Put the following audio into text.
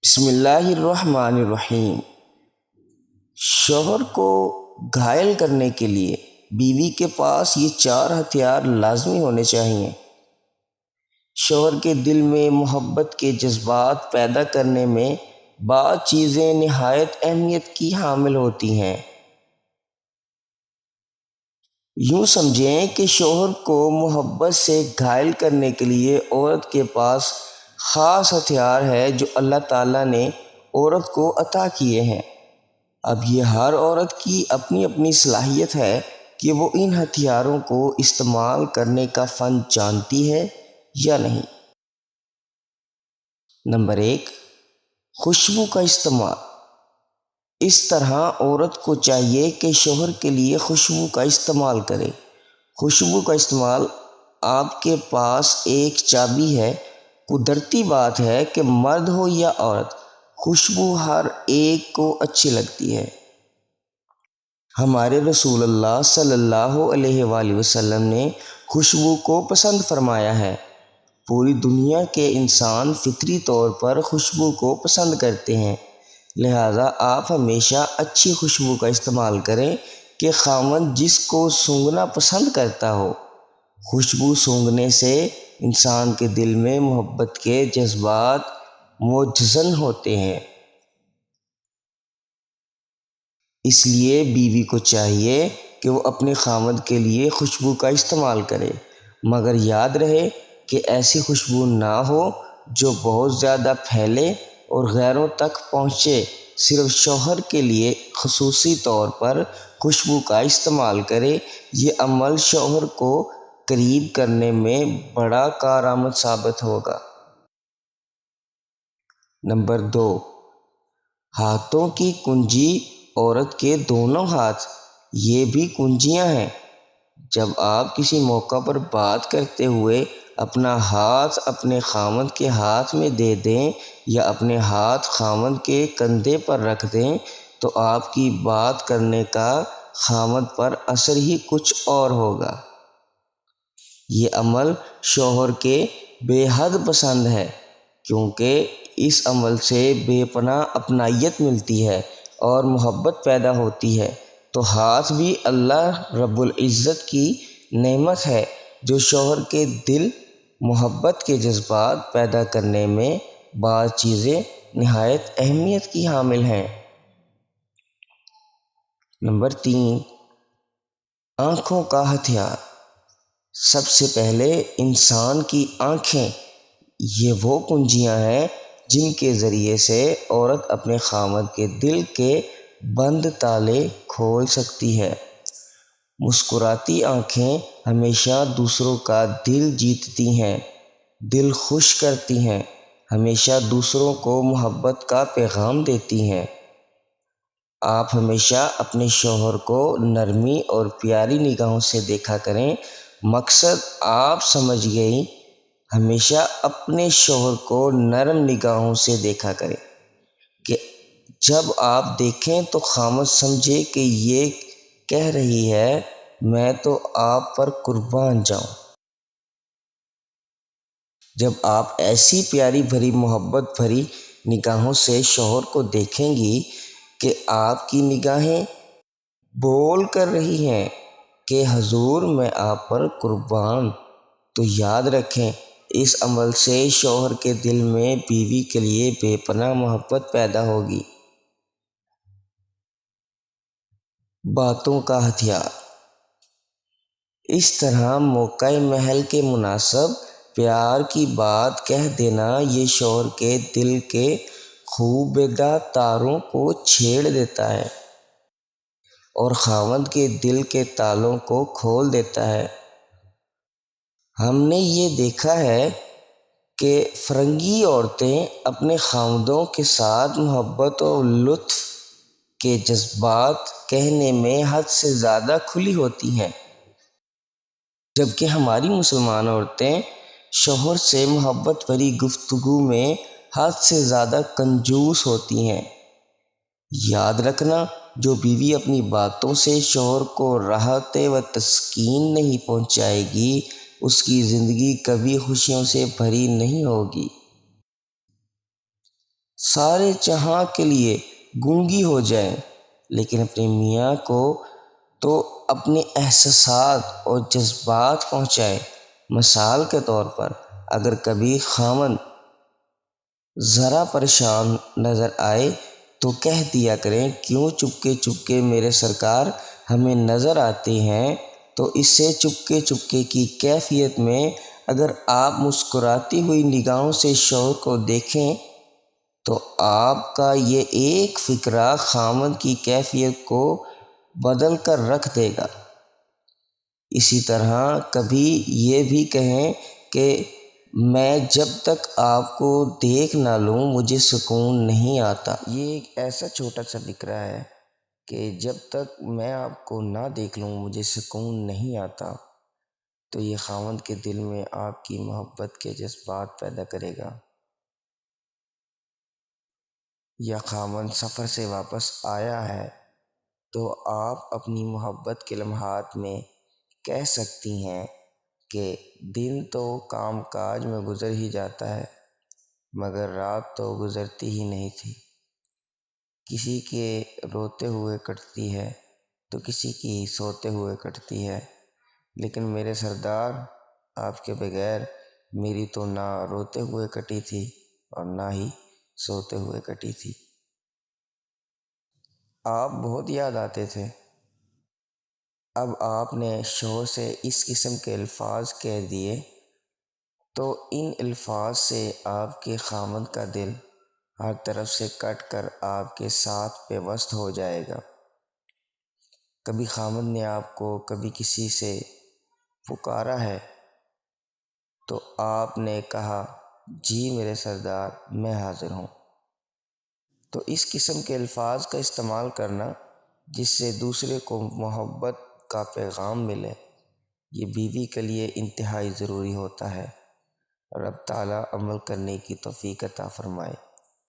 بسم اللہ الرحمن الرحیم۔ شوہر کو گھائل کرنے کے لیے بیوی کے پاس یہ 4 ہتھیار لازمی ہونے چاہئیں۔ شوہر کے دل میں محبت کے جذبات پیدا کرنے میں بعض چیزیں نہایت اہمیت کی حامل ہوتی ہیں۔ یوں سمجھیں کہ شوہر کو محبت سے گھائل کرنے کے لیے عورت کے پاس خاص ہتھیار ہے جو اللہ تعالیٰ نے عورت کو عطا کیے ہیں۔ اب یہ ہر عورت کی اپنی اپنی صلاحیت ہے کہ وہ ان ہتھیاروں کو استعمال کرنے کا فن جانتی ہے یا نہیں۔ نمبر 1، خوشبو کا استعمال۔ اس طرح عورت کو چاہیے کہ شوہر کے لیے خوشبو کا استعمال کرے۔ خوشبو کا استعمال آپ کے پاس ایک چابی ہے۔ قدرتی بات ہے کہ مرد ہو یا عورت، خوشبو ہر ایک کو اچھی لگتی ہے۔ ہمارے رسول اللہ صلی اللہ علیہ وآلہ وسلم نے خوشبو کو پسند فرمایا ہے۔ پوری دنیا کے انسان فطری طور پر خوشبو کو پسند کرتے ہیں، لہذا آپ ہمیشہ اچھی خوشبو کا استعمال کریں کہ خاوند جس کو سونگھنا پسند کرتا ہو۔ خوشبو سونگھنے سے انسان کے دل میں محبت کے جذبات مجزن ہوتے ہیں۔ اس لیے بیوی کو چاہیے کہ وہ اپنے خاوند کے لیے خوشبو کا استعمال کرے، مگر یاد رہے کہ ایسی خوشبو نہ ہو جو بہت زیادہ پھیلے اور غیروں تک پہنچے۔ صرف شوہر کے لیے خصوصی طور پر خوشبو کا استعمال کرے۔ یہ عمل شوہر کو قریب کرنے میں بڑا کارآمد ثابت ہوگا۔ نمبر 2، ہاتھوں کی کنجی۔ عورت کے دونوں ہاتھ یہ بھی کنجیاں ہیں۔ جب آپ کسی موقع پر بات کرتے ہوئے اپنا ہاتھ اپنے خاوند کے ہاتھ میں دے دیں یا اپنے ہاتھ خاوند کے کندھے پر رکھ دیں تو آپ کی بات کرنے کا خاوند پر اثر ہی کچھ اور ہوگا۔ یہ عمل شوہر کے بے حد پسند ہے، کیونکہ اس عمل سے بے پناہ اپنائیت ملتی ہے اور محبت پیدا ہوتی ہے۔ تو ہاتھ بھی اللہ رب العزت کی نعمت ہے جو شوہر کے دل محبت کے جذبات پیدا کرنے میں بعض چیزیں نہایت اہمیت کی حامل ہیں۔ نمبر 3، آنکھوں کا ہتھیار۔ سب سے پہلے انسان کی آنکھیں یہ وہ کنجیاں ہیں جن کے ذریعے سے عورت اپنے خاوند کے دل کے بند تالے کھول سکتی ہے۔ مسکراتی آنکھیں ہمیشہ دوسروں کا دل جیتتی ہیں، دل خوش کرتی ہیں، ہمیشہ دوسروں کو محبت کا پیغام دیتی ہیں۔ آپ ہمیشہ اپنے شوہر کو نرمی اور پیاری نگاہوں سے دیکھا کریں۔ مقصد آپ سمجھ گئیں، ہمیشہ اپنے شوہر کو نرم نگاہوں سے دیکھا کریں کہ جب آپ دیکھیں تو خاوند سمجھے کہ یہ کہہ رہی ہے میں تو آپ پر قربان جاؤں۔ جب آپ ایسی پیاری بھری محبت بھری نگاہوں سے شوہر کو دیکھیں گی کہ آپ کی نگاہیں بول کر رہی ہیں کہ حضور میں آپ پر قربان، تو یاد رکھیں اس عمل سے شوہر کے دل میں بیوی کے لیے بے پناہ محبت پیدا ہوگی۔ باتوں کا ہتھیار۔ اس طرح موقع محل کے مناسب پیار کی بات کہہ دینا یہ شوہر کے دل کے خوابیدہ تاروں کو چھیڑ دیتا ہے اور خاوند کے دل کے تالوں کو کھول دیتا ہے۔ ہم نے یہ دیکھا ہے کہ فرنگی عورتیں اپنے خاوندوں کے ساتھ محبت اور لطف کے جذبات کہنے میں حد سے زیادہ کھلی ہوتی ہیں، جبکہ ہماری مسلمان عورتیں شوہر سے محبت بھری گفتگو میں حد سے زیادہ کنجوس ہوتی ہیں۔ یاد رکھنا، جو بیوی اپنی باتوں سے شوہر کو راحت و تسکین نہیں پہنچائے گی، اس کی زندگی کبھی خوشیوں سے بھری نہیں ہوگی۔ سارے جہاں کے لیے گونگی ہو جائیں، لیکن اپنے میاں کو تو اپنے احساسات اور جذبات پہنچائے۔ مثال کے طور پر اگر کبھی خاوند ذرا پریشان نظر آئے تو کہہ دیا کریں، کیوں چپکے چپکے میرے سرکار ہمیں نظر آتے ہیں؟ تو اس سے چپکے چپکے کی کیفیت میں اگر آپ مسکراتی ہوئی نگاہوں سے شوہر کو دیکھیں تو آپ کا یہ ایک فکرہ خاوند کی کیفیت کو بدل کر رکھ دے گا۔ اسی طرح کبھی یہ بھی کہیں کہ میں جب تک آپ کو دیکھ نہ لوں مجھے سکون نہیں آتا۔ یہ ایک ایسا چھوٹا سا فکرہ ہے کہ جب تک میں آپ کو نہ دیکھ لوں مجھے سکون نہیں آتا، تو یہ خاوند کے دل میں آپ کی محبت کے جذبات پیدا کرے گا۔ یا خاوند سفر سے واپس آیا ہے تو آپ اپنی محبت کے لمحات میں کہہ سکتی ہیں کہ دن تو کام کاج میں گزر ہی جاتا ہے، مگر رات تو گزرتی ہی نہیں تھی۔ کسی کے روتے ہوئے کٹتی ہے تو کسی کی سوتے ہوئے کٹتی ہے، لیکن میرے سردار آپ کے بغیر میری تو نہ روتے ہوئے کٹی تھی اور نہ ہی سوتے ہوئے کٹی تھی۔ آپ بہت یاد آتے تھے۔ اب آپ نے شوہر سے اس قسم کے الفاظ کہہ دیے تو ان الفاظ سے آپ کے خاوند کا دل ہر طرف سے کٹ کر آپ کے ساتھ پیوست ہو جائے گا۔ کبھی خاوند نے آپ کو کبھی کسی سے پکارا ہے تو آپ نے کہا، جی میرے سردار میں حاضر ہوں۔ تو اس قسم کے الفاظ کا استعمال کرنا جس سے دوسرے کو محبت کا پیغام ملے، یہ بیوی کے لیے انتہائی ضروری ہوتا ہے۔ رب تعالیٰ عمل کرنے کی توفیق عطا فرمائے۔